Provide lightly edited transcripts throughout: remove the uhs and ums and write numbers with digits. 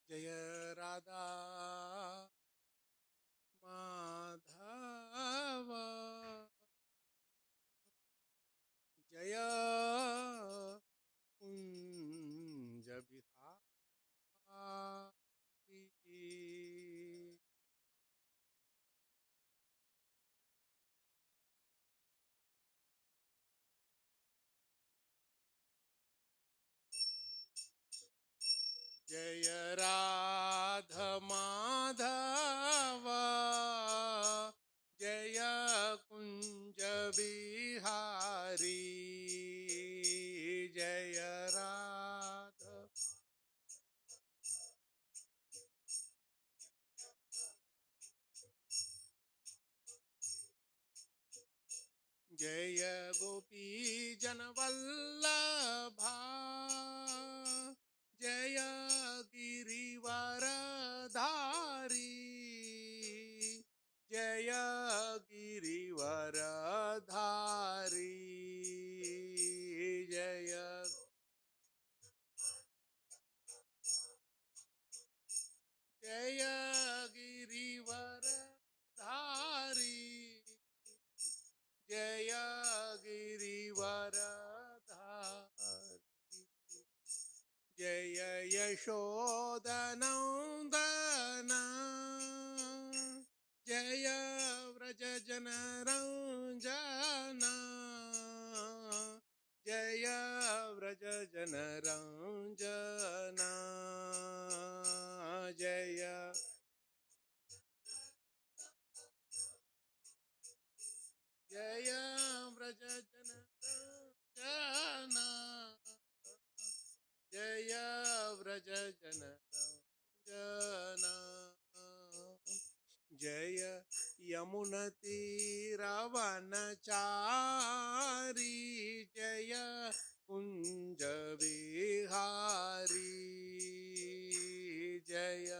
जय राधा माधव जय कुंज बिहारी जय राधा माधव जय कुंज बिहारी जय राधा जय गोपी जनवल्लभा जय गिरिवरधारी जय गिरिवरधारी जय जय गिरिवरधारी जय गिरिवरधारी जय यशोदनंदन जय व्रज जनरंजन जय व्रज जनरंजन जय जय व्रज जनरंजन जय व्रज जनरंजन जय यमुनतीरवनचारी जय कुंज बिहारी जय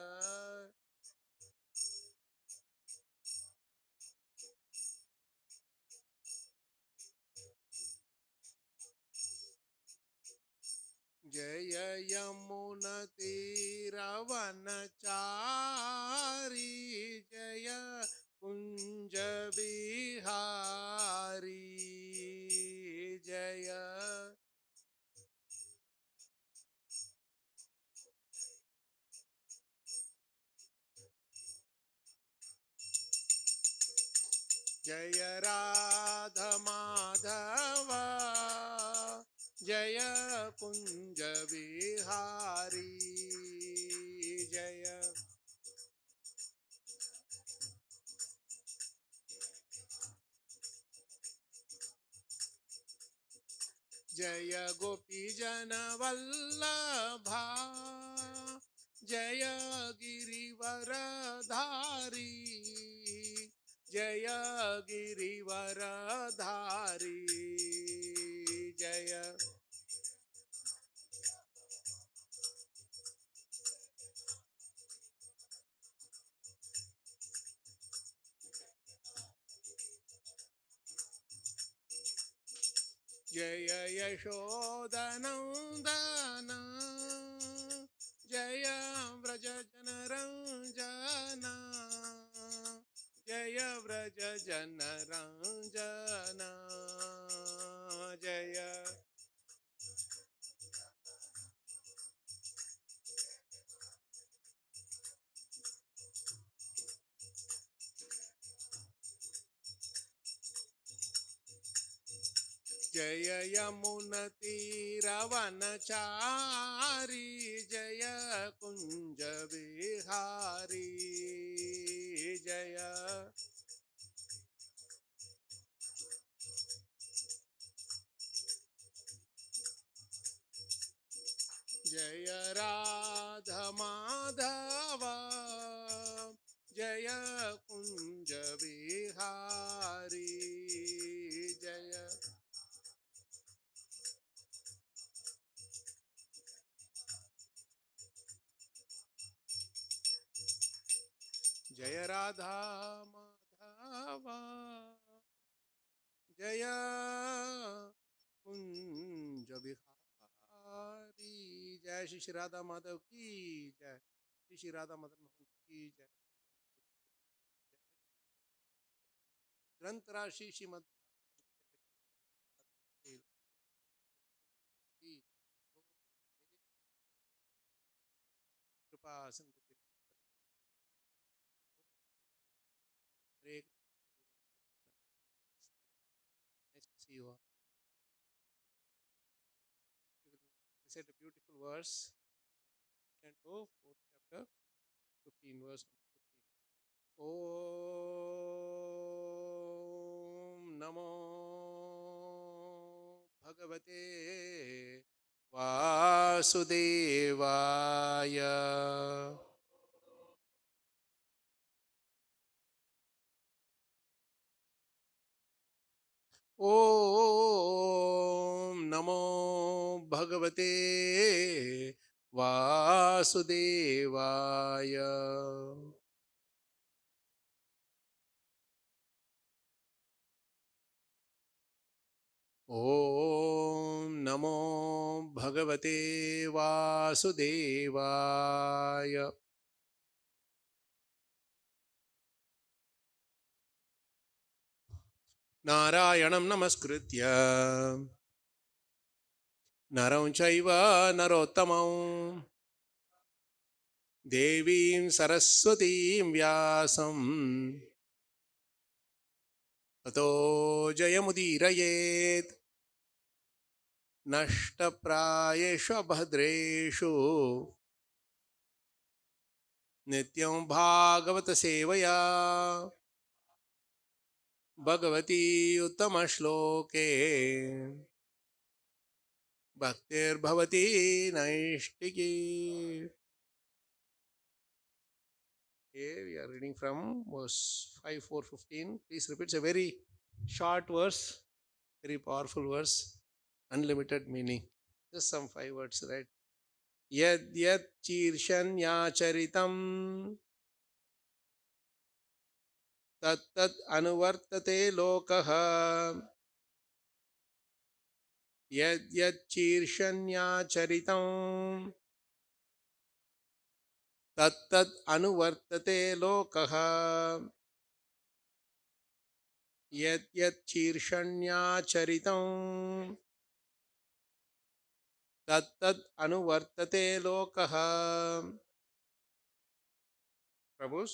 जय यमुनतीरवनचारी जय कुंज बिहारी जय जय राधा माधव जय कुंज बिहारी जय जय गोपी जन वल्लभा जय गिरिवरधारी जय गिरिवरधारी जय जय यशोदनंदन जय व्रज जनरंजन जय व्रज जनरंजन जय जय यमुनतीरवनचारी जय कुंज बिहारी जय जय राधा माधव जय कुंज बिहारी जय जय राधा माधव जय कुंज बिहारी जय श्री श्री राधा माधव की जय। Shri Radha Madan Mohan ki jai. ग्रंथ राशि श्रीमद् की कृपा सिंधु हरे nice to see you all. We will recite a beautiful verse. Canto 4th chapter 15 verse number 15. ॐ नमो भगवते वासुदेवाय ॐ नमो भगवते वासुदेवाय ॐ नमो भगवते वासुदेवाय नारायणं नमस्कृत्य नरं चैव नरोत्तमं देवीं सरस्वतीं व्यासं ततो जयमुदीरयेत् नष्टप्रायेषु भद्रेषु नित्यं भागवत सेवया Bhagwati उत्तमश्लोके भक्तिर्भवती नैष्टिकी. Here we are reading from verse 5, 4, 15. Please repeat. It's a very short verse, very powerful verse, unlimited meaning. Just some 5 words, right? Yad yad chirshanyacharitam tat tat anuvartate lokaha. Yad yad chirshanyacharitam tat tat anuvartate lokaha. Yad yad chirshanyacharitam tat tat anuvartate lokaha. Prabhus.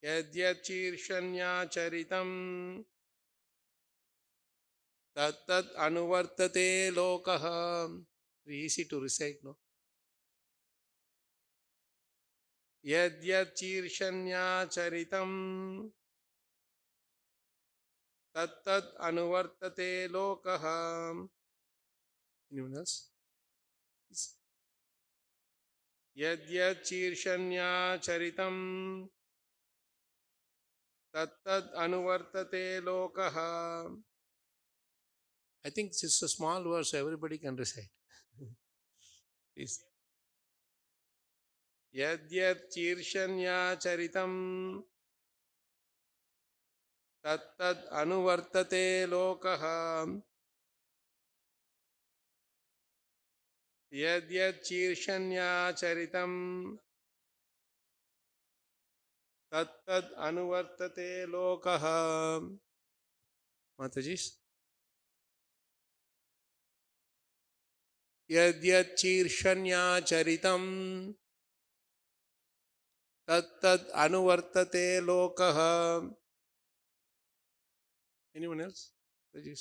यद्यचीर्षण्याचरितं तत्तद् अनुवर्तते लोकः. Easy to recite, no? यद्यचीर्षण्याचरितं तत्तद् अनुवर्तते लोकः. Anyone else? यद्यचीर्षण्याचरितं तत्तद् अनुवर्तते लोकः. I think it's just a small verse, so everybody can recite. Please. यद्यचीर्षण्याचरितं तत्तद् अनुवर्तते लोकः. यद्यचीर्षण्याचरितं तत्तद् अनुवर्तते लोकः. Mataji. यद्यचीर्षण्याचरितं तत्तद् अनुवर्तते लोकः. Anyone else? Mataji.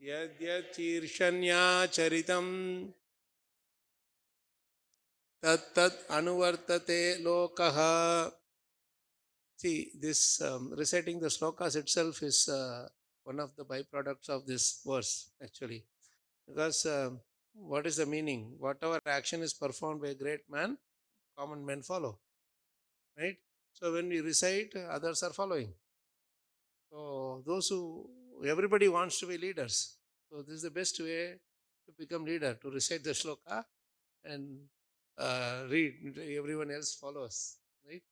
यद्यचीर्षण्याचरितं तत्तद् अनुवर्तते लोकः. See, this reciting the slokas itself is one of the byproducts of this verse, actually. Because what is the meaning? Whatever action is performed by a great man, common men follow. Right? So when we recite, others are following. So those who, everybody wants to be leaders. So this is the best way to become leader, to recite the sloka and read. Everyone else follows. Right?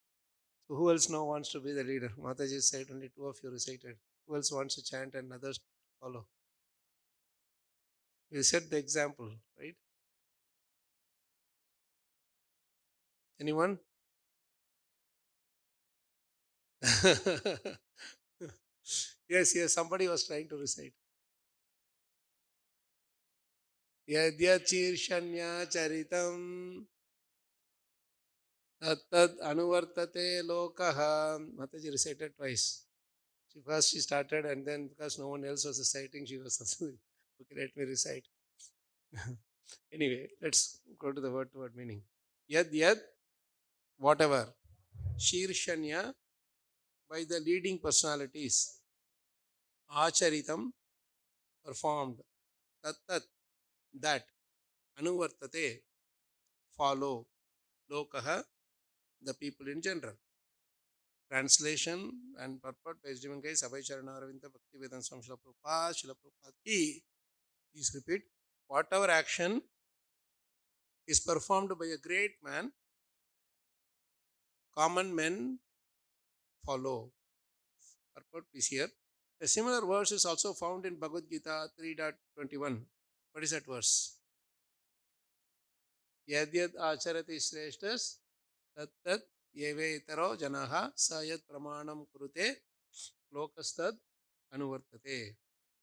So who else now wants to be the leader? Mataji said only 2 of you recited. Who else wants to chant and others follow? You set the example, right? Anyone? Yes, yes, somebody was trying to recite. Yadyachirshanya charitam tad anuvartate lokaha. Mataji recited twice. First she started, and then because no one else was reciting, she was also, okay, let me recite. Anyway, let's go to the word to word meaning. Yad, whatever. Shirshanya, by the leading personalities. Acharitam, performed. Tat, that. Anuvartate, follow. Lokaha, the people in general. Translation and purport by Jivan Gai Sabai Charana Aravinda Bhakti Vedan Swami Srila Prabhupada Srila Prabhupada ki. Please repeat. Whatever action is performed by a great man, common men follow. Purport is here. A similar verse is also found in Bhagavad Gita 3.21. What is that verse? Yadyad acharati shreshtas tat tat yevetaro janaha sayat pramanam kurute lokastad anuvartate.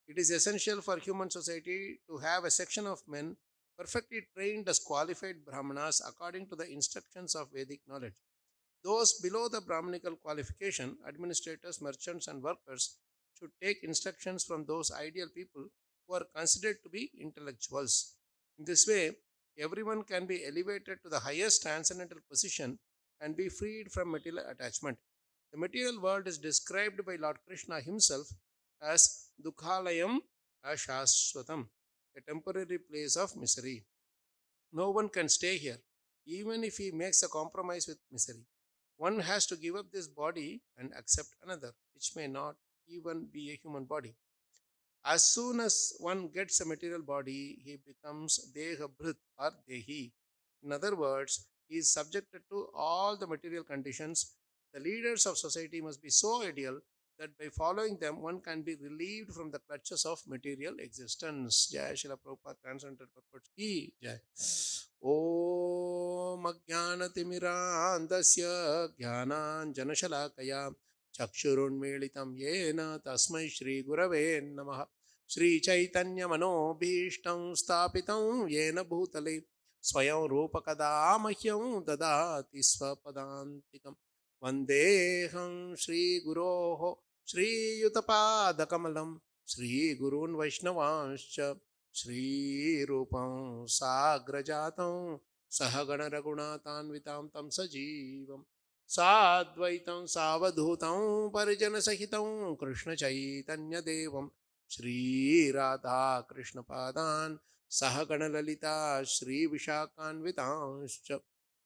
It is essential for human society to have a section of men perfectly trained as qualified brahmanas according to the instructions of Vedic knowledge. Those below the Brahminical qualification, administrators, merchants, and workers, should take instructions from those ideal people who are considered to be intellectuals. In this way, everyone can be elevated to the highest transcendental position and be freed from material attachment. The material world is described by Lord Krishna himself as Dukhalayam Ashashwatam, a temporary place of misery. No one can stay here, even if he makes a compromise with misery. One has to give up this body and accept another, which may not even be a human body. As soon as one gets a material body, he becomes Dehabhrit or Dehi. In other words, he is subjected to all the material conditions. The leaders of society must be so ideal that by following them, one can be relieved from the clutches of material existence. Jai Shila Prabhupada Transcendental Purpose Ki Jai. ॐ अज्ञानतिमिरान्धस्य ज्ञानाञ्जनशलाकया चक्षुरुन्मीलितं येन तस्मै श्रीगुरवे नमः श्रीचैतन्यमनोभीष्टं स्थापितं येन भूतले स्वयं रूपकदा मह्यं ददाति स्वपदान्तिकं वन्देऽहं श्रीगुरोः श्रीयुतपादकमलं श्रीगुरून् वैष्णवांश्च श्रीरूपं साग्रजातं सहगणरघुनाथान्वितां तं सजीवं साद्वैतं सावधूतं परिजनसहितं कृष्णचैतन्यदेवं श्रीराधाकृष्णपादान् सहगणललिता श्रीविशाखान्वितांश्च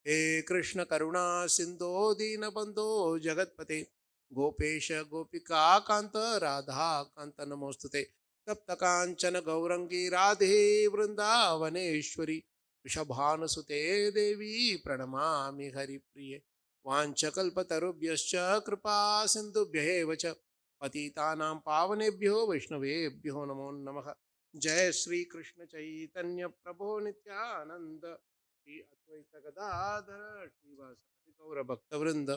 हे कृष्णकरुणा सिन्धो दीनबन्धो जगत्पते गोपेश गोपिकान्त राधाकान्त नमोऽस्तुते तप्तकाञ्चन गौरङ्गी राधे वृन्दावनेश्वरी वृषभानुसुते देवी प्रणमामि हरिप्रिये वाञ्छकल्पतरुभ्यश्च कृपा सिन्धुभ्येव च पतितानां पावनेभ्यो वैष्णवेभ्यो नमो नमः जय श्री कृष्ण चैतन्य प्रभो नित्यानंद श्री अद्वैत गदाधर श्रीवासादि गौर भक्तवृंद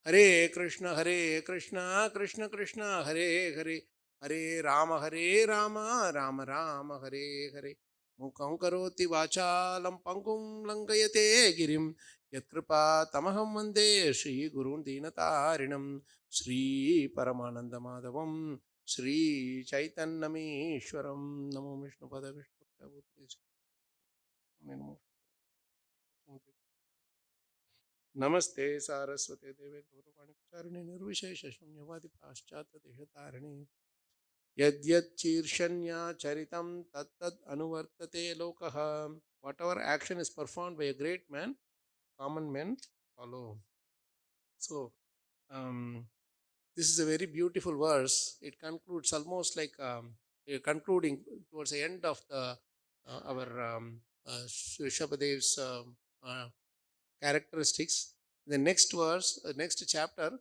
हरे कृष्ण कृष्ण कृष्ण हरे हरे हरे राम राम राम हरे हरे मूकं करोति वाचालं पंगुं लंघयते गिरिं यत्कृपा तमहं वन्दे श्रीगुरून् दीनतारिणं श्रीपरमानन्दमाधवं श्रीचैतन्यमीश्वरं नमो विष्णुपद विष्णुपद नमस्ते सारस्वते देवे गौरवाणी प्रचारिणे निर्विशेष शून्यवादी पाश्चात्य देहतारिणे यद्यच्चीर्षण्याचरितं तत्तद् अनुवर्तते लोकः. Whatever action is performed by a great man, common men follow. So, this is a very beautiful verse. It concludes almost like concluding towards the end of the our Shabadev's characteristics. The next verse, next chapter,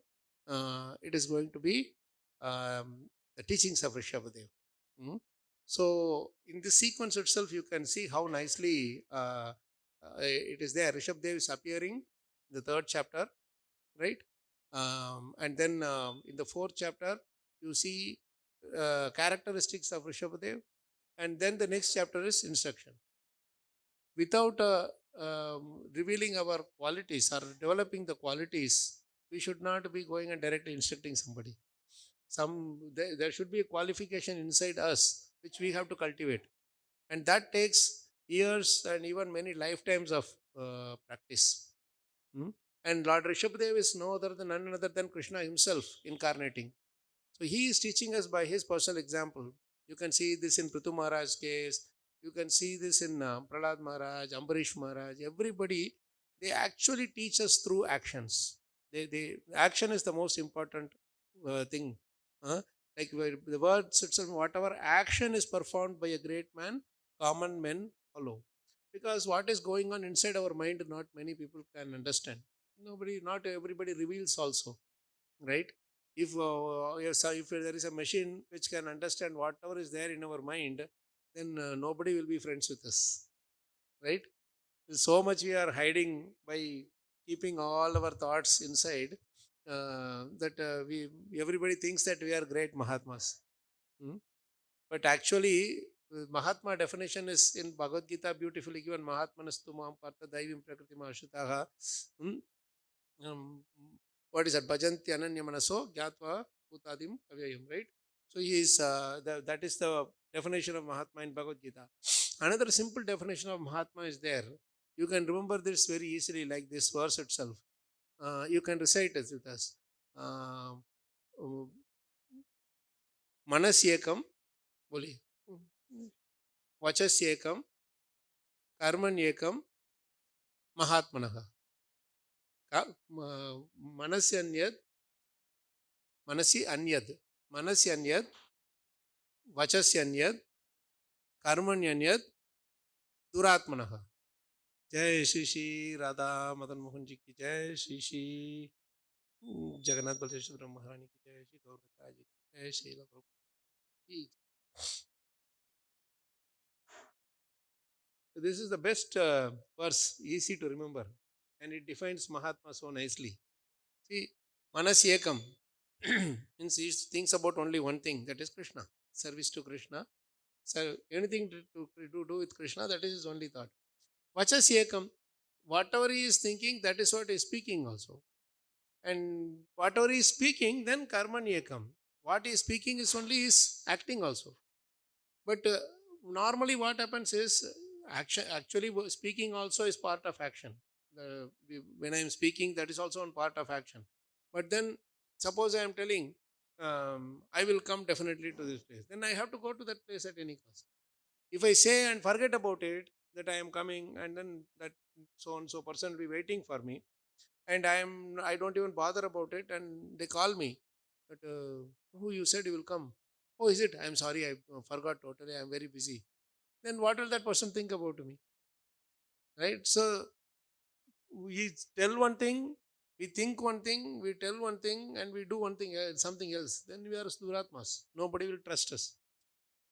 it is going to be the teachings of Rishabhadev. Hmm? So in this sequence itself, you can see how nicely it is there. Rishabh Dev is appearing in the third chapter, right? And then in the fourth chapter, you see characteristics of Rishabh Dev, and then the next chapter is instruction. Without revealing our qualities or developing the qualities, we should not be going and directly instructing somebody. There should be a qualification inside us which we have to cultivate, and that takes years and even many lifetimes of practice. Hmm? And Lord Rishabhdev is no other than none other than Krishna himself incarnating. So he is teaching us by his personal example. You can see this in Prithu Maharaj's case. You can see this in Prahlad Maharaj, Ambarish Maharaj. Everybody, they actually teach us through actions. Action is the most important thing. Huh? Like the words itself, whatever action is performed by a great man, common men follow. Because what is going on inside our mind, not many people can understand. Not everybody reveals also, right? If there is a machine which can understand whatever is there in our mind, then nobody will be friends with us, right? So much we are hiding by keeping all our thoughts inside, that we everybody thinks that we are great Mahatmas. Hmm? But actually, Mahatma definition is in Bhagavad Gita beautifully given. Mahatmanastu mam partha daivim prakriti ashutaha. um, what is that? Bhajanti ananya manaso gyatva bhutadim avyayam, right? So he is, that is the definition of Mahatma in Bhagavad Gita. Another simple definition of Mahatma is there. You can remember this very easily, like this verse itself. You can recite it with us. Uh, Manasyekam, boli. Vachasyekam, karmanyekam, Mahatmanaha. Manasya Manasi anyad. Manasi anyad, vachasya anyad, कर्मण्यन्यद दुरात्मनः. जय श्री श्री राधा मदन मोहन जी की जय, श्री श्री जगन्नाथ बलदेव सुब्रह्मण्य महारानी की जय, श्री गौरता जी की जय, श्री प्रभु की. So this is the best verse, easy to remember, and it defines Mahatma so nicely. See, Manas Ekam means he thinks about only one thing, that is Krishna, service to Krishna. So anything to do with Krishna, that is his only thought. Vachas Ekam, whatever he is thinking, that is what he is speaking also. And whatever he is speaking, then karman ekam. What he is speaking is only his acting also. But normally what happens is, action, actually speaking also is part of action. When I am speaking, that is also one part of action. But then suppose I am telling, I will come definitely to this place, then I have to go to that place at any cost. If I say and forget about it, that I am coming, and then that so and so person will be waiting for me, and I don't even bother about it, and they call me that, who you said you will come. Oh, is it? I'm sorry, I forgot totally, I'm very busy. Then what will that person think about me, right? So we tell one thing, we think one thing, we tell one thing, and we do one thing, something else, then we are duratmas, nobody will trust us.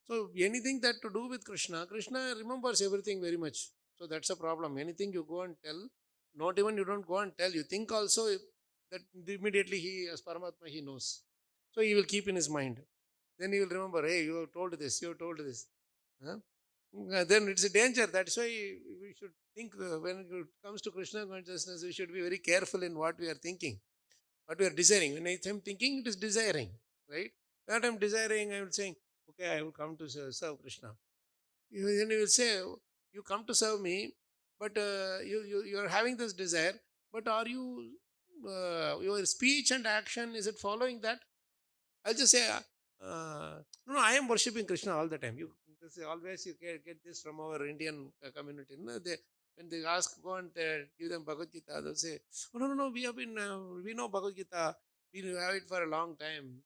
So anything that to do with Krishna, Krishna remembers everything very much. So that's a problem. Anything you go and tell, not even you don't go and tell, you think also that immediately he, as Paramatma, he knows. So he will keep in his mind. Then he will remember, hey, you have told this, you have told this. Huh? Then it's a danger. That's why we should think, when it comes to Krishna consciousness, we should be very careful in what we are thinking, what we are desiring. When I am thinking, it is desiring, right? That I'm desiring, I am saying, okay, I will come to serve Krishna. Then you will say, you come to serve me, but you are having this desire, but are you, your speech and action, is it following that? I'll just say, no, I am worshipping Krishna all the time. You this is always you get this from our Indian community. No, when they ask, go and give them Bhagavad Gita, they'll say, oh, no, no, no, we know Bhagavad Gita, we have it for a long time.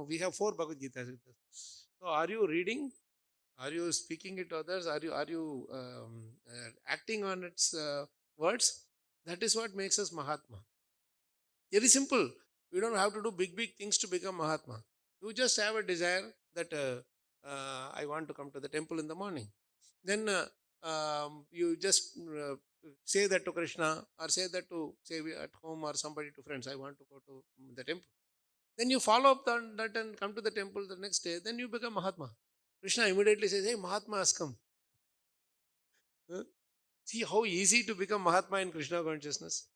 We have 4 Bhagavad Gitas with us. So, are you reading? Are you speaking it to others? Are you acting on its words? That is what makes us Mahatma. Very simple. We don't have to do big things to become Mahatma. You just have a desire that I want to come to the temple in the morning. Then you just say that to Krishna, or say that to, say, at home, or somebody, to friends, I want to go to the temple. Then you follow up on that and come to the temple the next day. Then you become Mahatma. Krishna immediately says, hey, Mahatma has come. Huh? See how easy to become Mahatma in Krishna consciousness.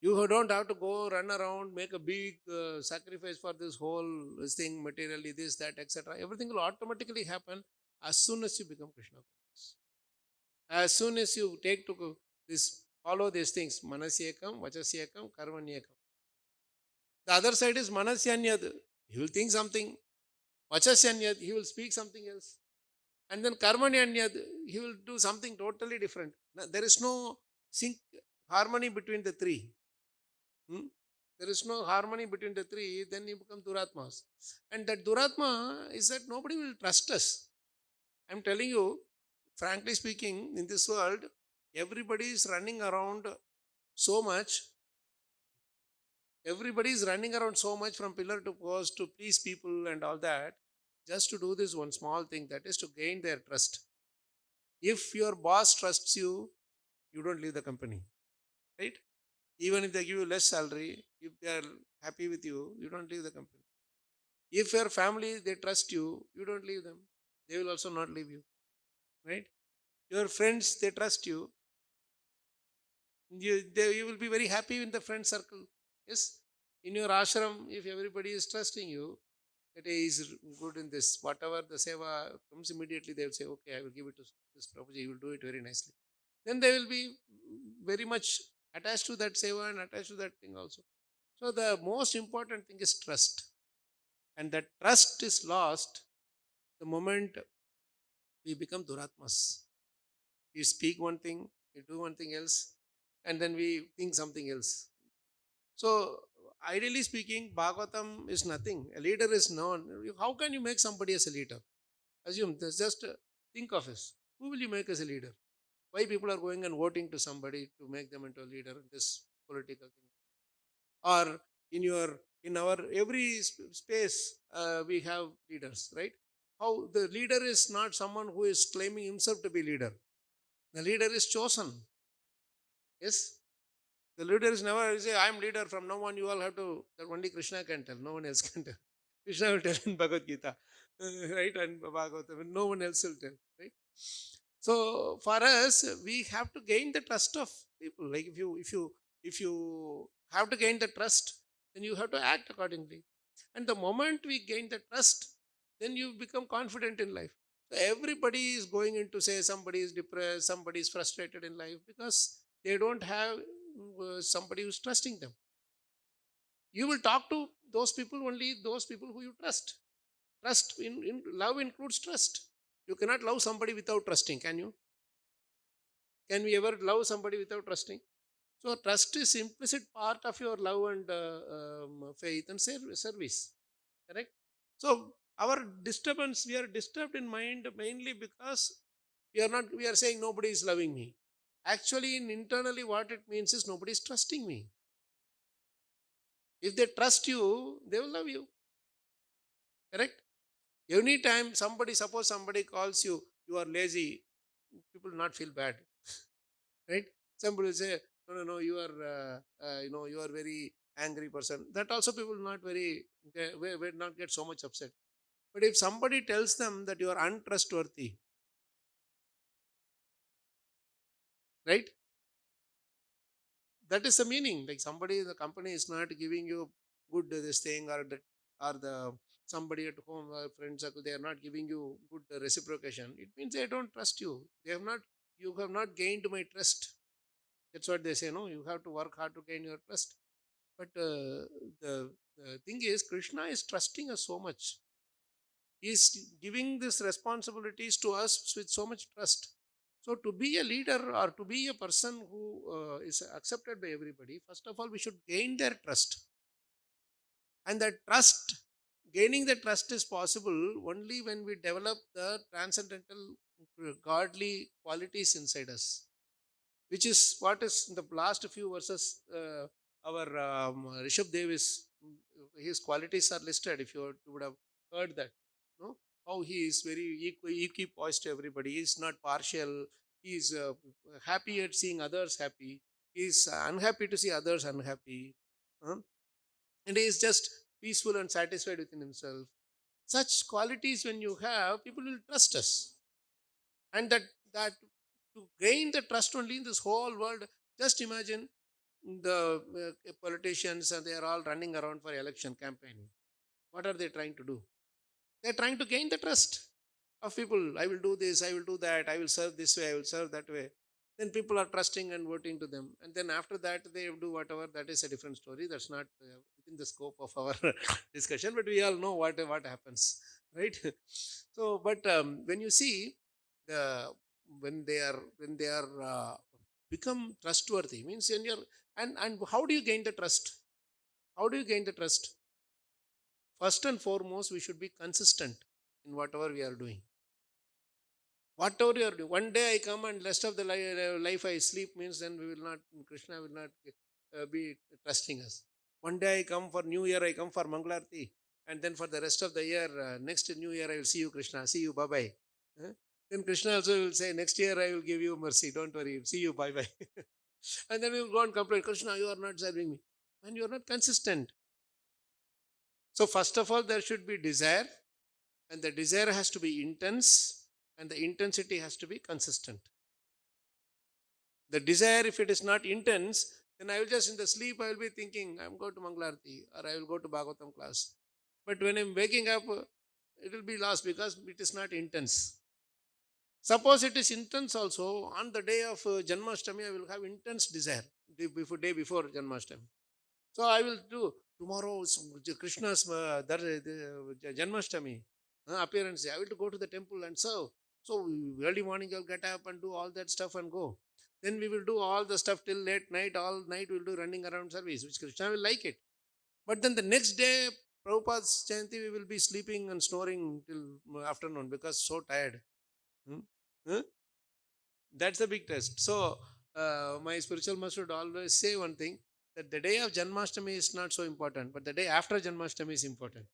You don't have to go run around, make a big sacrifice for this whole this thing, materially, this, that, etc. Everything will automatically happen as soon as you become Krishna conscious. As soon as you take to this, follow these things, manasyekam, vachasyekam, karmanyekam. The other side is manasyanyad. He will think something. Vachasyanyad, he will speak something else. And then karmanyanyad, he will do something totally different. There is no sync, harmony between the three. Hmm? There is no harmony between the three, then you become Duratmas. And that Duratma is that nobody will trust us. I'm telling you, frankly speaking, in this world, everybody is running around so much. Everybody is running around so much from pillar to post to please people and all that, just to do this one small thing, that is to gain their trust. If your boss trusts you, you don't leave the company, right? Even if they give you less salary, if they are happy with you, you don't leave the company. If your family, they trust you, you don't leave them. They will also not leave you, right? Your friends, they trust you. You will be very happy in the friend circle. Yes. In your ashram, if everybody is trusting you, that he is good in this, whatever the seva comes, immediately they will say, okay, I will give it to this Prabhuji, he will do it very nicely. Then they will be very much attached to that seva and attached to that thing also. So the most important thing is trust. And that trust is lost the moment we become Duratmas. We speak one thing, we do one thing else, and then we think something else. So, ideally speaking, Bhagavatam is nothing. A leader is known. How can you make somebody as a leader? Assume, just think of this. Who will you make as a leader? Why people are going and voting to somebody to make them into a leader in this political thing? Or in our every space, we have leaders, right? How the leader is not someone who is claiming himself to be leader. The leader is chosen. Yes. The leader is never say, I am leader from now on, you all have to, that only Krishna can tell, no one else can tell. Krishna will tell in Bhagavad Gita, right? And Bhagavatam, no one else will tell, right? So for us, we have to gain the trust of people. Like if you have to gain the trust, then you have to act accordingly. And the moment we gain the trust, then you become confident in life. So everybody is going into, say, somebody is depressed, somebody is frustrated in life because they don't have somebody who's trusting them. You will talk to those people, only those people who you trust. Trust in love includes trust. You cannot love somebody without trusting, can you? Can we ever love somebody without trusting? So trust is implicit part of your love and faith and service. Correct? So our disturbance, we are disturbed in mind mainly because we are saying nobody is loving me. Actually, internally, what it means is nobody is trusting me. If they trust you, they will love you. Correct? Anytime somebody, suppose somebody calls you, you are lazy, people will not feel bad. Right? Somebody will say, no, no, no, you are, you are very angry person. That also people will not will not get so much upset. But if somebody tells them that you are untrustworthy, right? That is the meaning. Like somebody, the company is not giving you good this thing, or that, or the somebody at home, friends, they are not giving you good reciprocation. It means they don't trust you. They have not. You have not gained my trust. That's what they say. No, you have to work hard to gain your trust. But the thing is, Krishna is trusting us so much. He is giving these responsibilities to us with so much trust. So, to be a leader or to be a person who is accepted by everybody, first of all, we should gain their trust. And that trust, gaining the trust is possible only when we develop the transcendental godly qualities inside us, which is what is in the last few verses. Our Rishabh Dev is, his qualities are listed. If you would have heard that, no? how he is very equipoised to everybody. He is not partial. He is happy at seeing others happy. He is unhappy to see others unhappy. Huh? And he is just peaceful and satisfied within himself. Such qualities, when you have, people will trust us. And that to gain the trust only in this whole world, just imagine the politicians, and they are all running around for election campaigning. What are they trying to do? They're trying to gain the trust of people. I will do this, I will do that, I will serve this way, I will serve that way. Then people are trusting and voting to them. And then after that, they do whatever. That is a different story. That's not within the scope of our discussion, but we all know what happens, right? So, but when you see the when they are become trustworthy, means when you're and how do you gain the trust? How do you gain the trust? First and foremost, we should be consistent in whatever we are doing. Whatever you are doing. One day I come and rest of the life I sleep, means then we will not, Krishna will not be trusting us. One day I come for New Year, I come for Mangalarti, and then for the rest of the year, next New Year I will see you, Krishna, see you, bye bye. Then Krishna also will say, next year I will give you mercy, don't worry, see you, bye bye. And then we will go and complain, Krishna, you are not serving me. And you are not consistent. So, first of all, there should be desire, and the desire has to be intense, and the intensity has to be consistent. The desire, if it is not intense, then I will just in the sleep, I will be thinking, I'm going to Mangalarti, or I will go to Bhagavatam class. But when I'm waking up, it will be lost because it is not intense. Suppose it is intense also, on the day of Janmashtami, I will have intense desire, day before Janmashtami. So I will do tomorrow Krishna's Janmashtami appearance. I will to go to the temple and serve. So early morning I'll get up and do all that stuff and go. Then we will do all the stuff till late night. All night we'll do running around service, which Krishna will like it. But then the next day, Prabhupada's Jayanti, we will be sleeping and snoring till afternoon because so tired. Hmm? Huh? That's the big test. So, my spiritual master would always say one thing, that the day of Janmashtami is not so important, but the day after Janmashtami is important.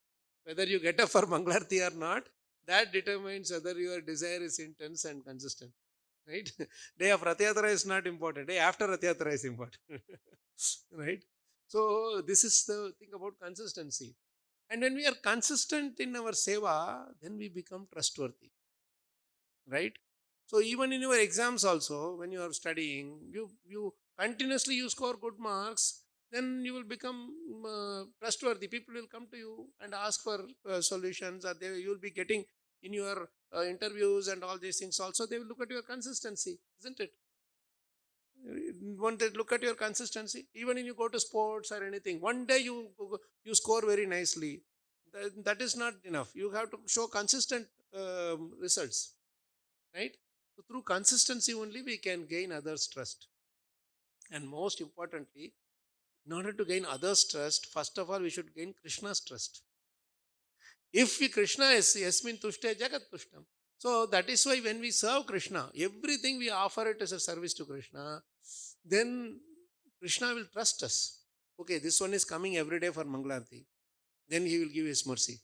Whether you get up for Mangalarti or not, that determines whether your desire is intense and consistent. Right? Day of Rath Yatra is not important. Day after Rath Yatra is important. Right? So, this is the thing about consistency. And when we are consistent in our seva, then we become trustworthy, right? So even in your exams also, when you are studying, you continuously you score good marks, then you will become trustworthy. People will come to you and ask for solutions, or you will be getting in your interviews and all these things also, they will look at your consistency, isn't it? When they look at your consistency, even when you go to sports or anything, one day you score very nicely, that is not enough. You have to show consistent results, right? So through consistency only we can gain others' trust. And most importantly, in order to gain others' trust, first of all, we should gain Krishna's trust. If we, Krishna is yasmin tushte jagat tushtam. So that is why when we serve Krishna, everything we offer it as a service to Krishna, then Krishna will trust us. Okay, this one is coming every day for Mangalarti. Then he will give his mercy.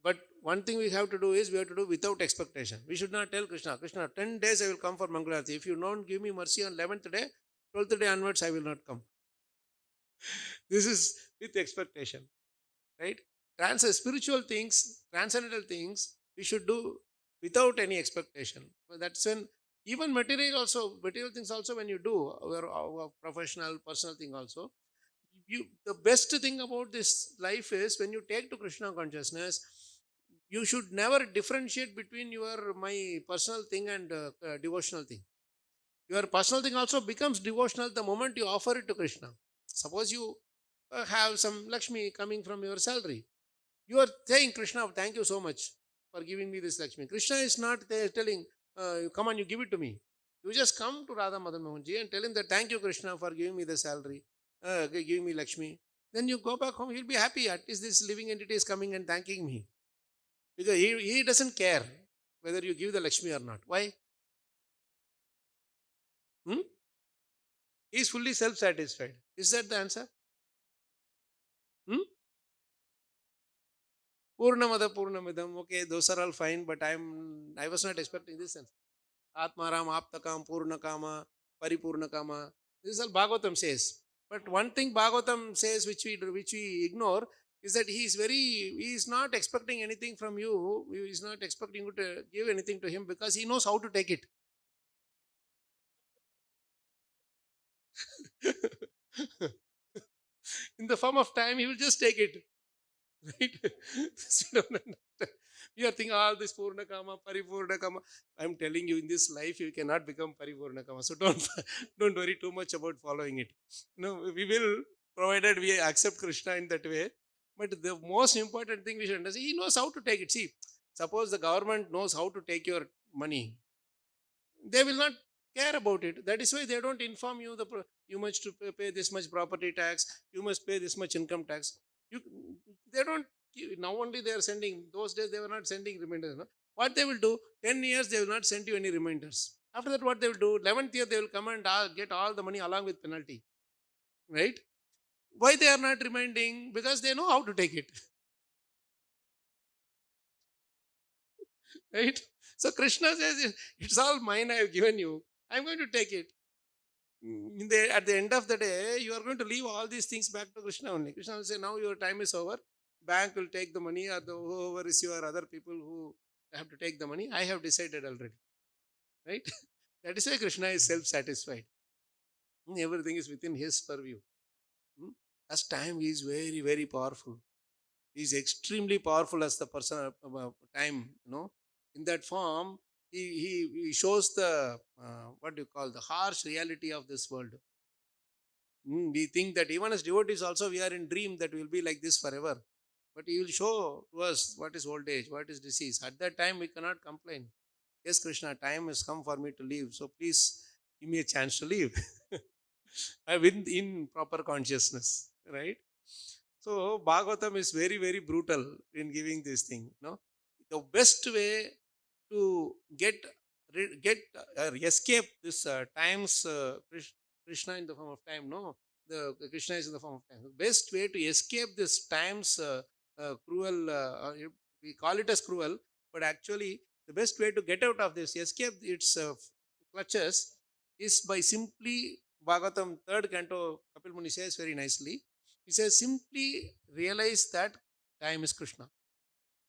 But one thing we have to do is we have to do without expectation. We should not tell Krishna, Krishna, 10 days I will come for Mangalarti. If you don't give me mercy on 11th day, 12th day onwards, I will not come. This is with expectation, right? Spiritual things, transcendental things, we should do without any expectation. So that's when even material things also, when you do our professional, personal thing also, the best thing about this life is when you take to Krishna consciousness, you should never differentiate between your my personal thing and devotional thing. Your personal thing also becomes devotional the moment you offer it to Krishna. Suppose you have some Lakshmi coming from your salary, you are saying, Krishna, thank you so much for giving me this Lakshmi. Krishna is not there telling, come on, you give it to me. You just come to Radha Madan Mohanji and tell him that thank you, Krishna, for giving me the salary, giving me Lakshmi. Then you go back home, he'll be happy. At least this living entity is coming and thanking me. Because he doesn't care whether you give the Lakshmi or not. Why? Hmm? He is fully self-satisfied. Is that the answer? Hmm? Purnamada Purnamidam. Okay, those are all fine, but I was not expecting this sense. Atmaram Aptakam Purnakama Paripurnakama. This is all Bhagavatam says. But one thing Bhagavatam says which we ignore is that he is not expecting anything from you. He is not expecting you to give anything to him because he knows how to take it. In the form of time, he will just take it. Right? So we are thinking all this Purna Kama, Paripurna Kama. I'm telling you, in this life, you cannot become Paripurna Kama. So don't worry too much about following it. No, we will, provided we accept Krishna in that way. But the most important thing we should understand, he knows how to take it. See, suppose the government knows how to take your money, they will not care about it. That is why they don't inform you you must to pay this much property tax, you must pay this much income tax. You they don't now only they are sending. Those days they were not sending reminders. No? What they will do? 10 years they will not send you any reminders. After that, what they will do? 11th year they will come and get all the money along with penalty. Right? Why they are not reminding? Because they know how to take it. Right? So Krishna says, it's all mine. I have given you. I'm going to take it. At the end of the day, you are going to leave all these things back to Krishna only. Krishna will say, now your time is over. Bank will take the money, or whoever is your other people who have to take the money. I have decided already. Right? That is why Krishna is self-satisfied. Everything is within his purview. Hmm? As time is very, very powerful. He is extremely powerful as the person time, In that form, he shows the, what do you call, the harsh reality of this world. We think that even as devotees also we are in dream that we will be like this forever. But he will show to us what is old age, what is disease. At that time we cannot complain. Yes, Krishna, time has come for me to leave. So please give me a chance to leave. In proper consciousness. Right? So Bhagavatam is very, very brutal in giving this thing. The best way to escape this times Krishna in the form of time. No, the Krishna is in the form of time. The best way to escape this times cruel. We call it as cruel, but actually the best way to get out of this, escape its clutches, is by simply Bhagavatam third canto. Kapil Muni says very nicely. He says simply realize that time is Krishna.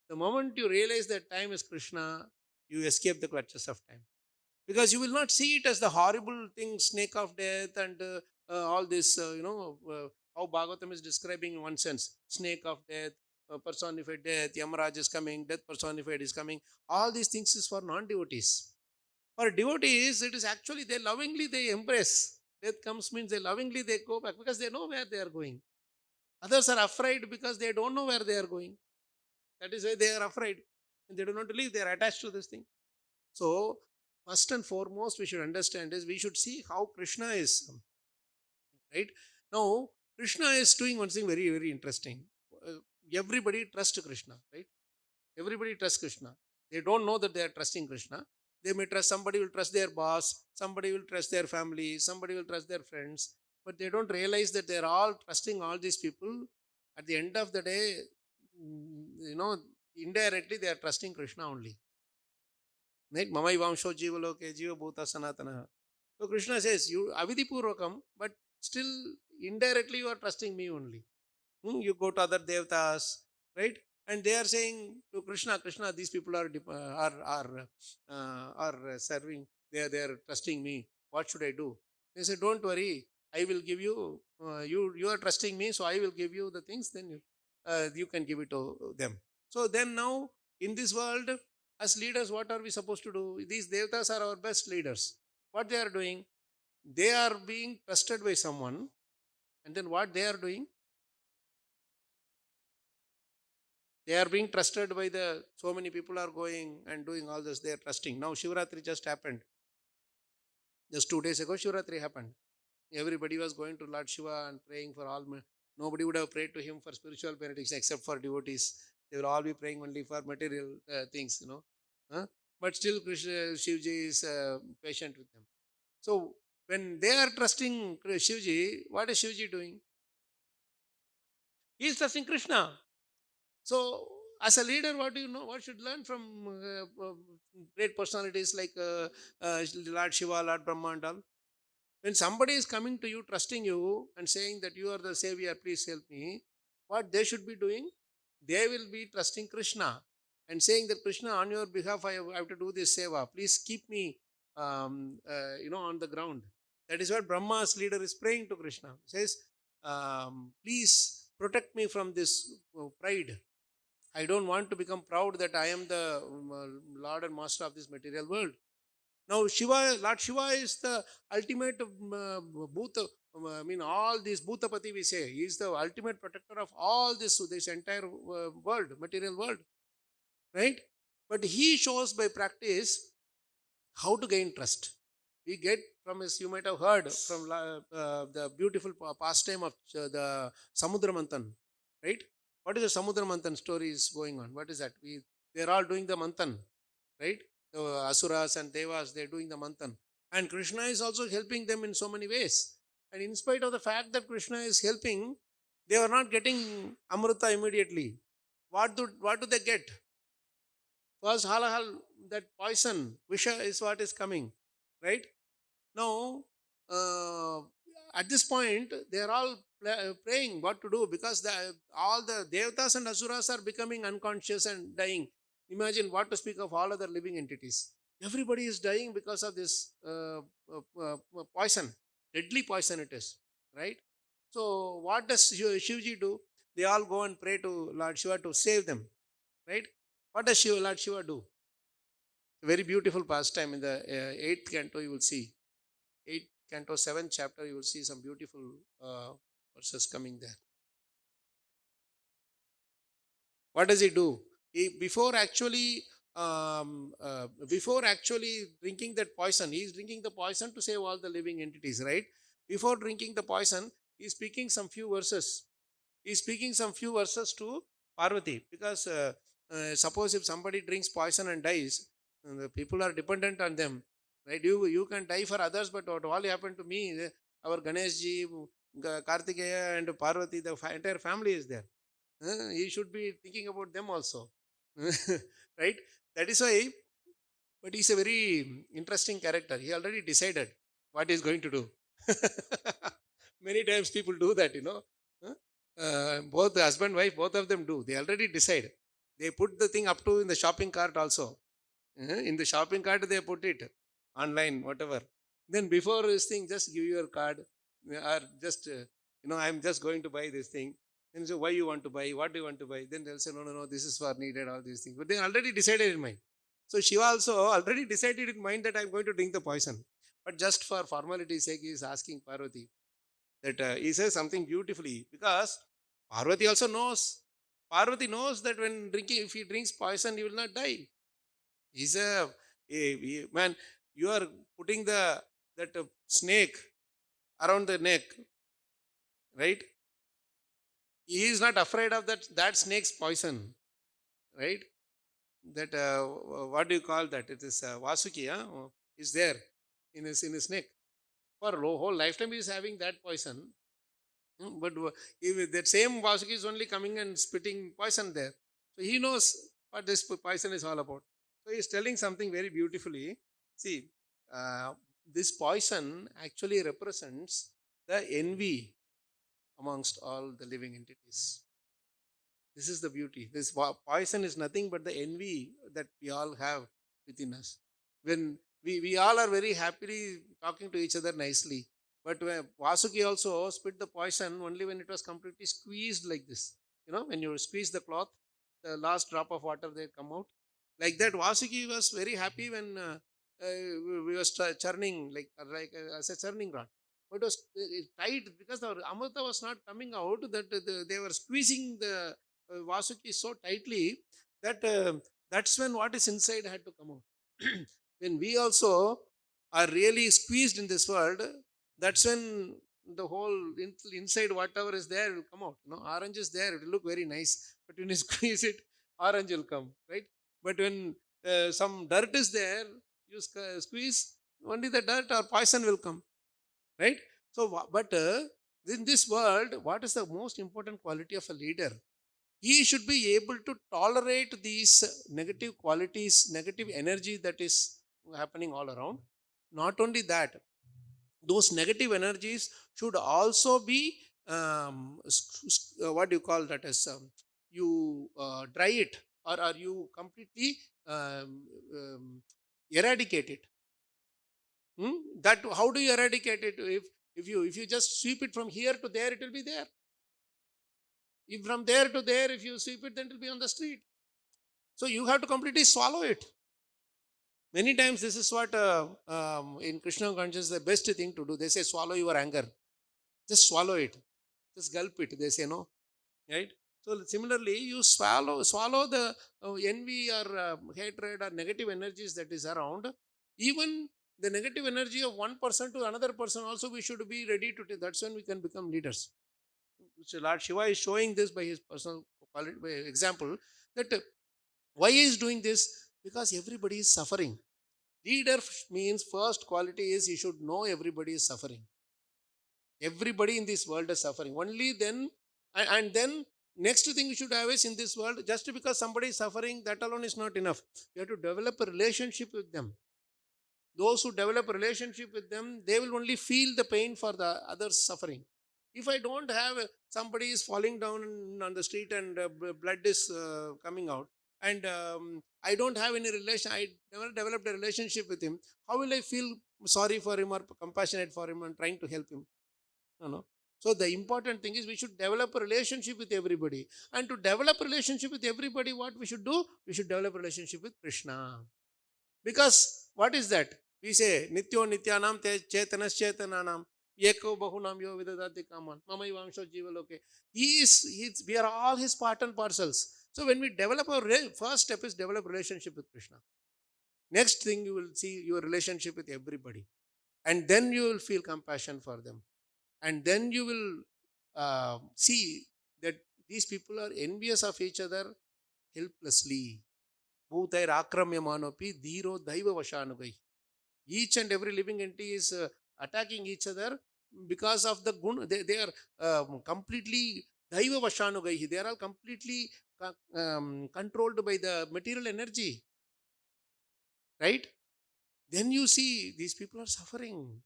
The moment you realize that time is Krishna, you escape the clutches of time. Because you will not see it as the horrible thing, snake of death, and all this, how Bhagavatam is describing in one sense snake of death, personified death, Yamaraj is coming, death personified is coming. All these things is for non devotees. For devotees, it is actually they lovingly they embrace. Death comes means they lovingly they go back because they know where they are going. Others are afraid because they don't know where they are going. That is why they are afraid. And they do not believe they are attached to this thing. So, first and foremost, we should understand is we should see how Krishna is. Right? Now, Krishna is doing one thing very, very interesting. Uh, Everybody trusts Krishna, right? Everybody trusts Krishna. They don't know that they are trusting Krishna. They may trust, somebody will trust their boss, somebody will trust their family, somebody will trust their friends, but they don't realize that they're all trusting all these people. At the end of the day, indirectly they are trusting Krishna only. Right? Mamai Vamsho Jivaloke Jiva Bhuta Sanatana. So Krishna says, you Avidhi Purvakam, but still indirectly you are trusting me only. You go to other devtas, right? And they are saying to Krishna, Krishna, these people are serving. They are trusting me. What should I do? They say, don't worry. I will give you. You are trusting me, so I will give you the things. Then you can give it to them. So then now in this world, as leaders, what are we supposed to do? These devtas are our best leaders. What they are doing? They are being trusted by someone, and then what they are doing? They are being trusted by so many people are going and doing all this. They are trusting. Now Shivratri just happened. Just 2 days ago, Shivratri happened. Everybody was going to Lord Shiva and praying for all. Nobody would have prayed to him for spiritual benefits except for devotees. They will all be praying only for material things. Huh? But still, Shivji is patient with them. So when they are trusting Shivji, what is Shivji doing? He is trusting Krishna. So As a leader, what do you know? What should learn from great personalities like Lord Shiva, Lord Brahma, and all? When somebody is coming to you, trusting you, and saying that you are the savior, please help me, what they should be doing? They will be trusting Krishna and saying that Krishna, on your behalf, I have to do this seva. Please keep me, on the ground. That is what Brahma's leader is praying to Krishna. He says, please protect me from this pride. I don't want to become proud that I am the Lord and Master of this material world. Now, Shiva, Lord Shiva is the ultimate Bhuta. All these Bhutapati we say. He is the ultimate protector of all this entire world, material world, right? But he shows by practice how to gain trust. We get from his, you might have heard from the beautiful pastime of the Samudra Manthan, right? What is the Samudra Manthan story is going on? What is that? They're all doing the Manthan, right? The Asuras and Devas, they're doing the Manthan. And Krishna is also helping them in so many ways. And in spite of the fact that Krishna is helping, they are not getting Amrita immediately. What do they get? First, halahal, that poison, Visha is what is coming, right? Now, uh, at this point, they are all praying what to do because all the Devatas and Asuras are becoming unconscious and dying. Imagine what to speak of all other living entities. Everybody is dying because of this poison, deadly poison it is, right? So, what does Shivji do? They all go and pray to Lord Shiva to save them, right? What does Lord Shiva do? A very beautiful pastime in the 8th canto, you will see. 8th canto, 7th chapter, you will see some beautiful verses coming there. What does he do? Before actually drinking that poison, he is drinking the poison to save all the living entities, right? Before drinking the poison, he is speaking some few verses. He is speaking some few verses to Parvati because suppose if somebody drinks poison and dies, the people are dependent on them, right? You can die for others, but what all happened to me, our Ganesh ji, Kartikeya and Parvati, the entire family is there. He should be thinking about them also, right? That is why. But he's a very interesting character. He already decided what he's going to do. Many times people do that, you know. Huh? Both the husband, wife, both of them do. They already decide. They put the thing up to in the shopping cart also. In the shopping cart, they put it online, whatever. Then before this thing, just give your card or just, I'm just going to buy this thing. Then say, why you want to buy? What do you want to buy? Then they'll say, no, no, no, this is for needed, all these things. But they already decided in mind. So Shiva also already decided in mind that I'm going to drink the poison. But just for formality's sake, he is asking Parvati that he says something beautifully because Parvati also knows. Parvati knows that when drinking, if he drinks poison, he will not die. He's man. You are putting that snake around the neck, right? He is not afraid of that snake's poison, right? That what do you call that? It is Vasuki, is there in his neck for whole lifetime. He is having that poison. But if that same Vasuki is only coming and spitting poison there, so he knows what this poison is all about. So he is telling something very beautifully. See, uh, this poison actually represents the envy amongst all the living entities. This is the beauty. This poison is nothing but the envy that we all have within us. When we all are very happily talking to each other nicely. But Vasuki also spit the poison only when it was completely squeezed like this. When you squeeze the cloth, the last drop of water they come out. Like that, Vasuki was very happy when we was churning as a churning rod. But it was tight because the Amrita was not coming out. That they were squeezing the Vasuki so tightly that that's when what is inside had to come out. When we also are really squeezed in this world, that's when the whole inside whatever is there will come out. Orange is there, it will look very nice, but when you squeeze it, orange will come, right? But when some dirt is there, you squeeze, only the dirt or poison will come, right? So, but in this world, what is the most important quality of a leader? he should be able to tolerate these negative qualities, negative energy that is happening all around. Not only that, those negative energies should also be what do you call that as you dry it, or you completely um, um, eradicate it. That, how do you eradicate it? If you just sweep it from here to there, it will be there. If from there to there, if you sweep it, then it will be on the street. So you have to completely swallow it. Many times this is what in Krishna consciousness the best thing to do. They say swallow your anger. Just swallow it. Just gulp it. They say no, right? So similarly, you swallow the envy or hatred or negative energies that is around. Even the negative energy of one person to another person also we should be ready to take. That's when we can become leaders. So Lord Shiva is showing this by his personal by example that why he is doing this, because everybody is suffering. Leader means first quality is he should know everybody is suffering. Everybody in this world is suffering. Only then, and then next thing you should have is in this world, just because somebody is suffering, that alone is not enough. You have to develop a relationship with them. Those who develop a relationship with them, they will only feel the pain for the others suffering. If I don't have somebody is falling down on the street and blood is coming out, and I don't have any relation, I never developed a relationship with him, how will I feel sorry for him or compassionate for him and trying to help him? No, no. So the important thing is we should develop a relationship with everybody. And to develop a relationship with everybody, what we should do? We should develop a relationship with Krishna. Because what is that? We say Nityo Nityanam Chetanas Chetananam Yeko Bahunam Yo Vidadati Kaman Mamai Vamsho Jivaloke. We are all his part and parcels. So when we develop our first step is develop relationship with Krishna. Next thing you will see your relationship with everybody. And then you will feel compassion for them. And then you will see that these people are envious of each other helplessly. Bhutair akramyamanopi dhiro daiva vashanugai. Each and every living entity is attacking each other because of the gun. They are completely daiva vashanugai. They are all completely controlled by the material energy, right? Then you see these people are suffering.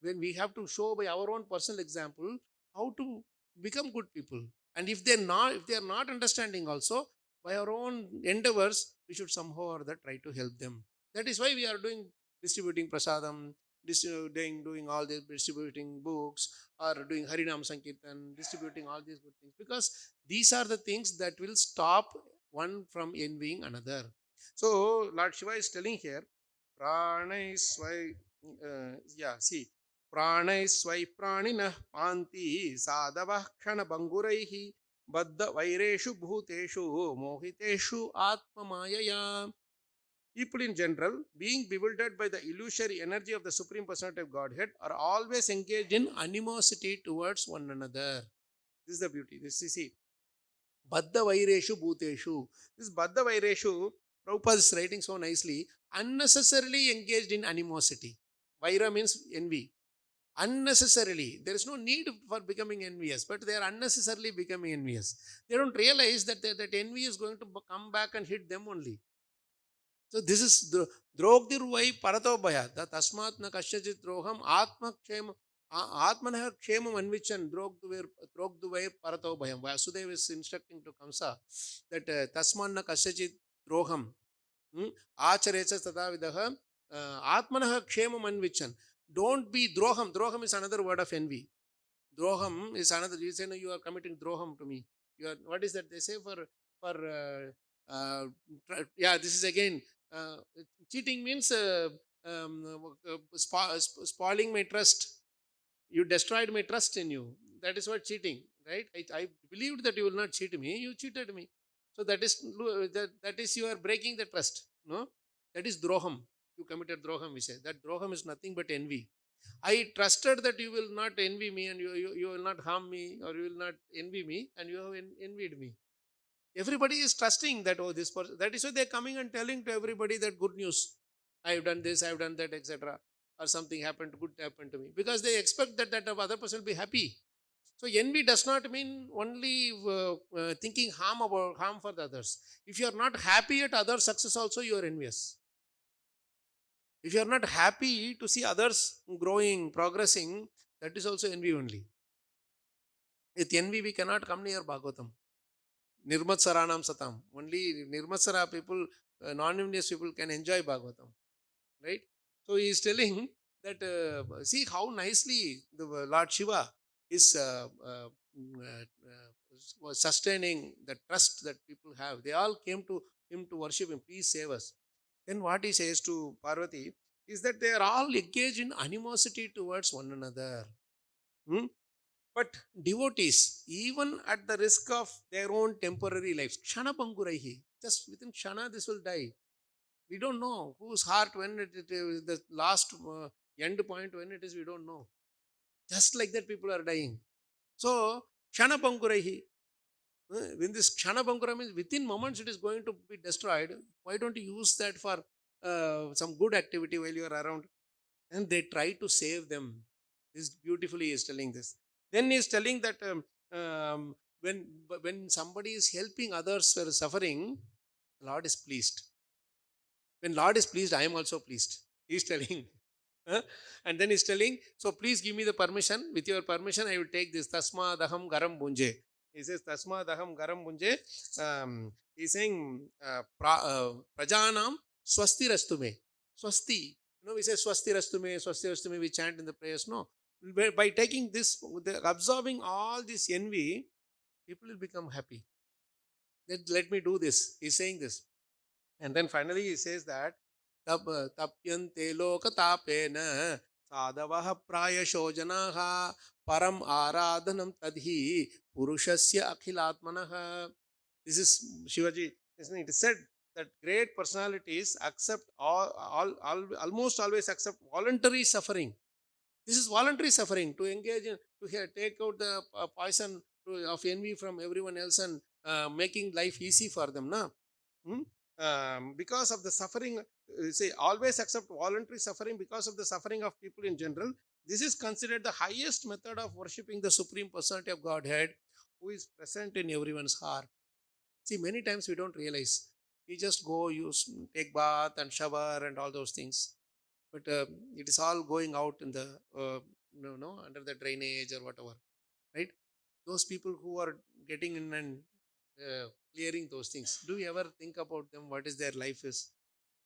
When we have to show by our own personal example how to become good people. And if they are not understanding also, by our own endeavors, we should somehow or other try to help them. That is why we are distributing prasadam, doing all this, distributing books, or doing Harinam Sankirtan, distributing all these good things, because these are the things that will stop one from envying another. So Lord Shiva is telling here, pranai swai, see, प्राणैस्वै प्राणिनः पान्ति साधवः क्षणभङ्गुरैः बद्धवैरेषु भूतेषु मोहितेषु आत्ममायया. People in general, being bewildered by the illusory energy of the Supreme Personality of Godhead, are always engaged in animosity towards one another. This is the beauty. This is, see, Baddha Vaireshu Bhuteshu. This Baddha Vaireshu, Prabhupada is writing so nicely, unnecessarily engaged in animosity. Vaira means envy. Unnecessarily. There is no need for becoming envious, but they are unnecessarily becoming envious. They don't realize that envy is going to come back and hit them only. So this is Drogdirvai Paratobhaya. That Tasmat na Kasyajit Droham Atma Kshema Atmanah Kshemam Anvichan Drogduvair Paratobhayam. Vasudeva is instructing to Kamsa that Tasman na Kasyajit Droham Acharecha Tadavidaha Atmanah Kshemam Anvichan. Don't be Droham. Droham is another word of envy. Droham is another. You say, no, you are committing Droham to me. You are, what is that they say yeah, this is again, uh, cheating means spoiling my trust. You destroyed my trust in you. That is what cheating, right? I believed that you will not cheat me. You cheated me. So that is you are breaking the trust. No, that is Droham. You committed Droham, we say. That Droham is nothing but envy. I trusted that you will not envy me, and you will not harm me, or you will not envy me, and you have envied me. Everybody is trusting that, oh, this person. That is why they're coming and telling to everybody that good news. I have done this, I have done that, etc. Or something happened, good happened to me. Because they expect that other person will be happy. So envy does not mean only thinking harm for the others. If you are not happy at other success also, you are envious. If you are not happy to see others growing, progressing, that is also envy only. With envy, we cannot come near Bhagavatam. Nirmatsaranam satam. Only Nirmatsara people, non-envious people can enjoy Bhagavatam. Right? So he is telling that, see how nicely the Lord Shiva is was sustaining the trust that people have. They all came to him to worship him. Please save us. Then what he says to Parvati is that they are all engaged in animosity towards one another. Hmm? But devotees, even at the risk of their own temporary lives, Kshana Panguraihi, just within Kshana this will die. We don't know whose heart, when it is the last end point, when it is, we don't know. Just like that, people are dying. So, Kshana Panguraihi, when this Kshana Pankura means within moments it is going to be destroyed, why don't you use that for some good activity while you are around? And they try to save them. This beautifully is telling this. Then he is telling that when somebody is helping others who are suffering, the Lord is pleased. When Lord is pleased, I am also pleased. He is telling. Huh? And then he's telling, so please give me the permission. With your permission, I will take this. Tasma daham garam bunje. He says, Tasma daham garam bunje. He's saying, Prajanam swasti rastume. Swasti. You know, we say swasti rastume, we chant in the prayers. No. By taking this, absorbing all this envy, people will become happy. Let me do this. He's saying this. And then finally he says that tapyante lokatapena sadavaha prayasho janaha param aradhanam tadhi purushasya akhilatmanaha. This is Shivaji. It is said that great personalities accept almost always accept voluntary suffering. This is voluntary suffering, to engage in, to take out the poison of envy from everyone else and making life easy for them. Na? Hmm? Because of the suffering, say always accept voluntary suffering because of the suffering of people in general. This is considered the highest method of worshipping the Supreme Personality of Godhead, who is present in everyone's heart. See, many times we don't realize. We just go, use, take bath and shower and all those things. But it is all going out in the, under the drainage or whatever, right? Those people who are getting in and clearing those things, do you ever think about them? What is their life is?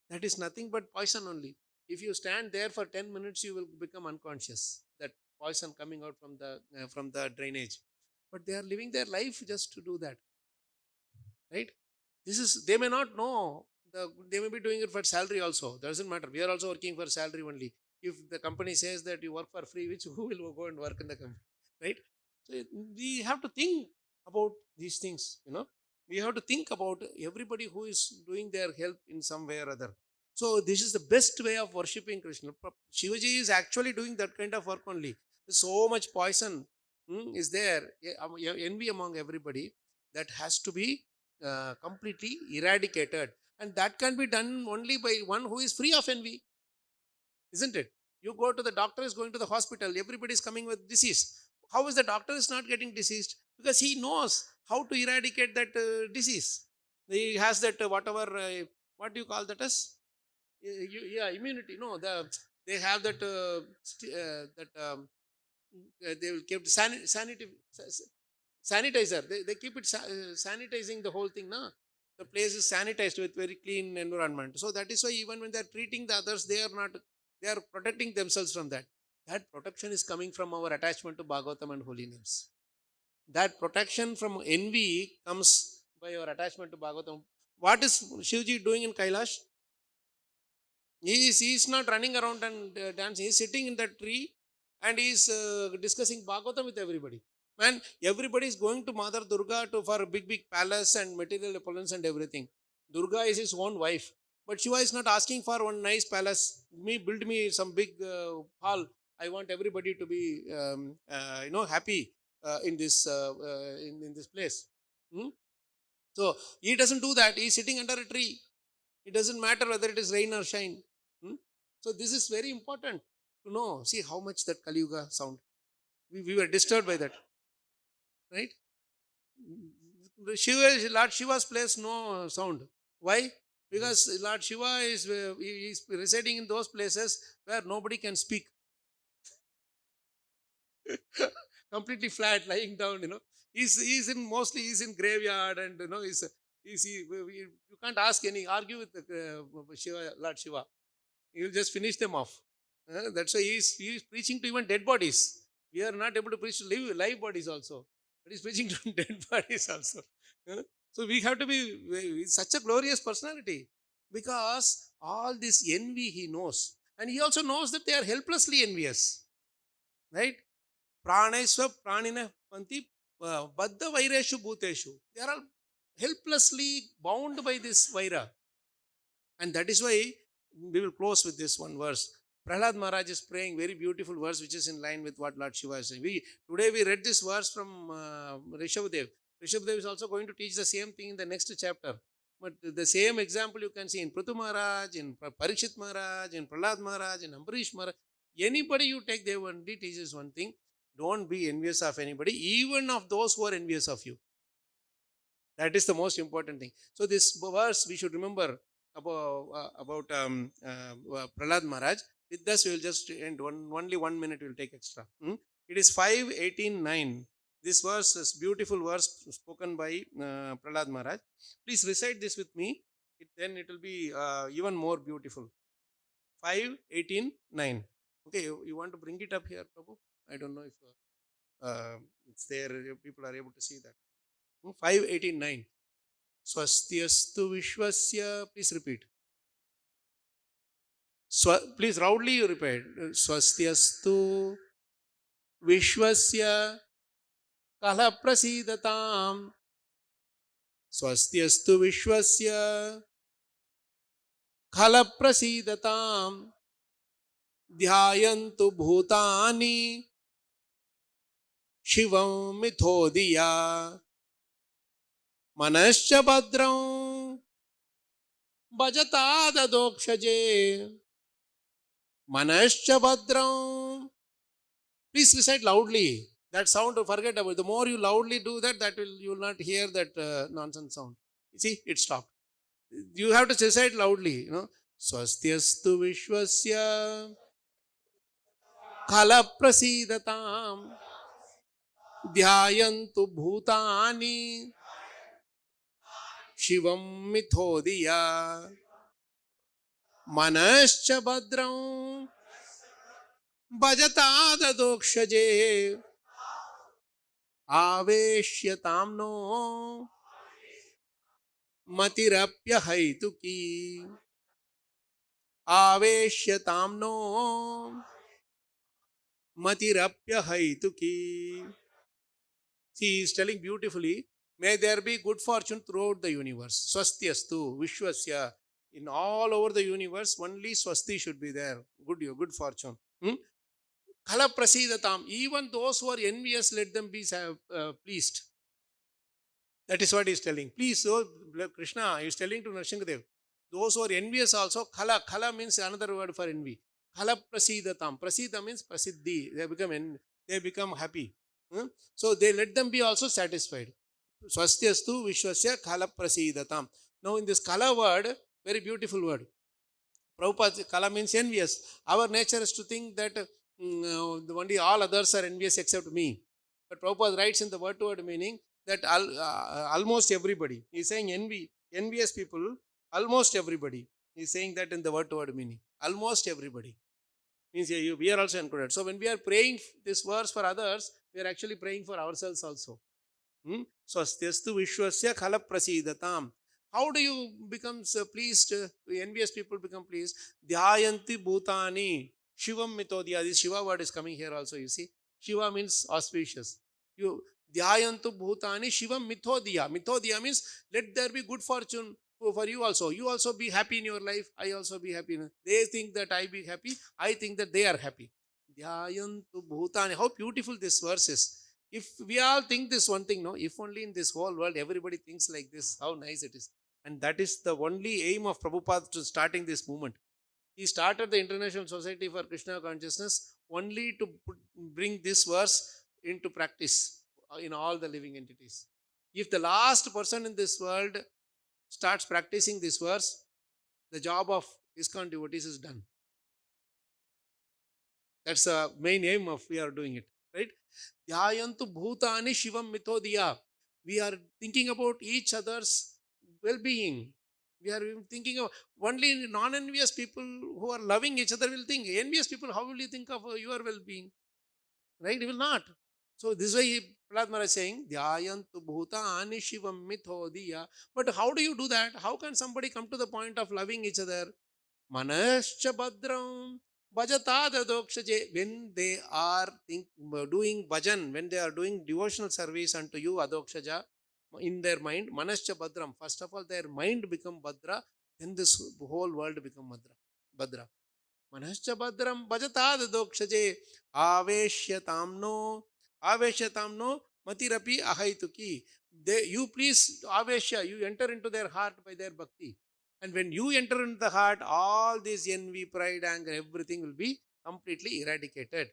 That is nothing but poison only. If you stand there for 10 minutes, you will become unconscious. That poison coming out from the drainage. But they are living their life just to do that, right? This is, they may not know, they may be doing it for salary also. Doesn't matter. We are also working for salary only. If the company says that you work for free, which who will go and work in the company, right? So we have to think about these things. We have to think about everybody who is doing their help in some way or other. So this is the best way of worshipping Krishna. Shivaji is actually doing that kind of work only. So much poison is there, envy among everybody, that has to be completely eradicated. And that can be done only by one who is free of envy, isn't it? You go to the doctor, is going to the hospital, everybody is coming with disease. How is the doctor is not getting diseased? Because he knows how to eradicate that disease. He has that whatever, what do you call that as? Yeah, immunity. No, they have that that they will keep sanitizer. They keep it sanitizing the whole thing. Na? The place is sanitized with very clean environment. So that is why even when they are treating the others, they are not, they are protecting themselves from that. That protection is coming from our attachment to Bhagavatam and holy names. That protection from envy comes by our attachment to Bhagavatam. What is Shivji doing in Kailash? He is not running around and dancing. He is sitting in that tree and he is discussing Bhagavatam with everybody. Man, everybody is going to Mother Durga for a big palace and material opulence and everything. Durga is his own wife. But Shiva is not asking for one nice palace. Build me some big hall. I want everybody to be, happy in this in this place. Hmm? So he doesn't do that. He is sitting under a tree. It doesn't matter whether it is rain or shine. Hmm? So this is very important to know. See how much that Kali Yuga sound. We were disturbed by that. right? Shiva, Lord Shiva's place no sound. Why? Because Lord Shiva is residing in those places where nobody can speak. Completely flat, lying down. He's in mostly he's in graveyard, and you can't ask any argue with the, Shiva, Lord Shiva. He'll just finish them off. That's why he's preaching to even dead bodies. We are not able to preach to live bodies also, but he's preaching to dead bodies also. Uh, So we have to be such a glorious personality, because all this envy he knows, and he also knows that they are helplessly envious, right? Pranesva pranina panti baddha vaireshu bhuteshu. They are all helplessly bound by this vaira. And that is why we will close with this one verse. Prahlad Maharaj is praying very beautiful verse which is in line with what Lord Shiva is saying. Today we read this verse from Rishabhdev. Rishabhdev is also going to teach the same thing in the next chapter. But the same example you can see in Prithu Maharaj, in Parikshit Maharaj, in Prahlad Maharaj, in Ambarish Maharaj. Anybody you take, they only teaches one thing. Don't be envious of anybody, even of those who are envious of you. That is the most important thing. So this verse we should remember about Prahlad Maharaj. With this we will just end. Only 1 minute we will take extra. It is 5:18:9. This verse is beautiful verse spoken by Prahlad Maharaj. Please recite this with me. Then it will be even more beautiful. 5:18:9. Okay, you want to bring it up here, Prabhu? I don't know if it's there. People are able to see that. 5:18:9. Swastyastu Vishwasya. Please repeat. Please loudly you repeat. Swastyastu Vishwasya Kala Prasidatam. Swastyastu Vishwasya Kala Prasidatam. Dhyayantu Bhutani Shivam Mithodhiya Manascha Bhadram Bhajatada Dokshaje Manascha Bhadram. Please recite loudly. That sound, forget about it. The more you loudly do that, you will not hear that nonsense sound. You see, it stopped. You have to recite loudly. Swastyastu Vishwasya Kala Prasidatam Dhyayantu Bhutani Shivam Mithodhiya Manascha Bhadram Bhajatada Dokshaje Aveshyatam no Matirapya Haituki Aveshyatam no Matirapya Haituki. See, he is telling beautifully, may there be good fortune throughout the universe. Swastyastu, Vishwasya. In all over the universe, only Swasti should be there. Good fortune. Kala Prasidatam. Even those who are envious, let them be pleased. That is what he is telling. Please, so Krishna is telling to Nrsimhadev. Those who are envious also, Kala. Kala means another word for envy. Kala Prasidatam. Prasida means Prasiddhi. They become happy. So they let them be also satisfied. Swastyastu Vishwasya Kala Prasidatam. Now in this Kala word, very beautiful word. Prabhupada, Kala means envious. Our nature is to think that only all others are envious except me. But Prabhupada writes in the word-to-word meaning that almost everybody. He is saying envious people, almost everybody. He is saying that in the word-to-word meaning. Almost everybody. Means we are also included. So when we are praying this verse for others, we are actually praying for ourselves also. Swastyastu Vishwasya Khala Prasidatam. How do you become pleased? Envious people become pleased. Dhyayanti Bhutani Shivam Mithodhiya. This Shiva word is coming here also, you see. Shiva means auspicious. You Dhyayantu Bhutani Shivam Mithodhiya. Mithodhiya means let there be good fortune for you also. You also be happy in your life. I also be happy. They think that I be happy. I think that they are happy. Dhyayantu Bhutani. How beautiful this verse is. If we all think this one thing, no, if only in this whole world everybody thinks like this, how nice it is. And that is the only aim of Prabhupada to starting this movement. He started the International Society for Krishna Consciousness only to bring this verse into practice. in all the living entities. If the last person in this world starts practicing this verse, the job of Iskcon devotees is done. That's the main aim of we are doing it, right? Dhyayantu bhutani shivam mitodiya. We are thinking about each other's well-being. We are thinking of only non-envious people who are loving each other will think. Envious people, how will you think of your well-being? Right? You will not. So this is why Prahlad Maharaj is saying, Dhyayantu bhutani shivam mitodiya. But how do you do that? How can somebody come to the point of loving each other? Manascha Badram Bhajata Dokshaje. When they are doing bhajan, when they are doing devotional service unto you, Adokshaja, in their mind, Manascha Badram. First of all, their mind become Badra, then this whole world become Badra. Manascha Badram Bhajata Dokshaje Aveshyatamno Matirapi Ahaituki. You please Aveshya, you enter into their heart by their bhakti. And when you enter into the heart, all this envy, pride, anger, everything will be completely eradicated.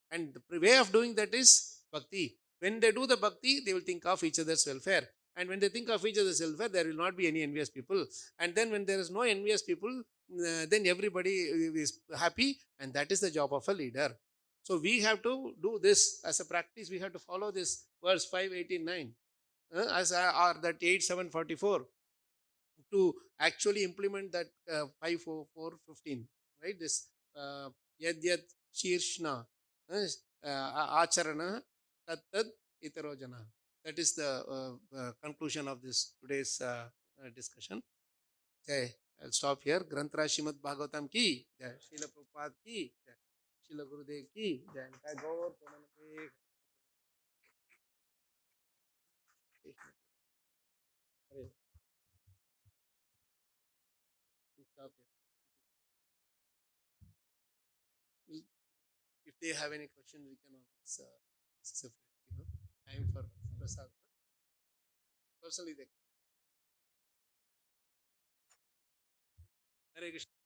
And the way of doing that is bhakti. When they do the bhakti, they will think of each other's welfare. And when they think of each other's welfare, there will not be any envious people. And then when there is no envious people, then everybody is happy. And that is the job of a leader. So we have to do this as a practice. We have to follow this verse 5:89 or that 8:744 to actually implement that 5:4:15, right? This yad yad shirshna acharana tat tad itarojana. That is the conclusion of this today's discussion. Okay, I'll stop here. Granthra Srimad Bhagavatam ki jai, Srila Prabhupada ki jai, Srila Gurudev ki jai. Gaur Pramanande. We stop here. If they have any question, we can always ask separate. Time for prasad. Personally, they Hare Krishna.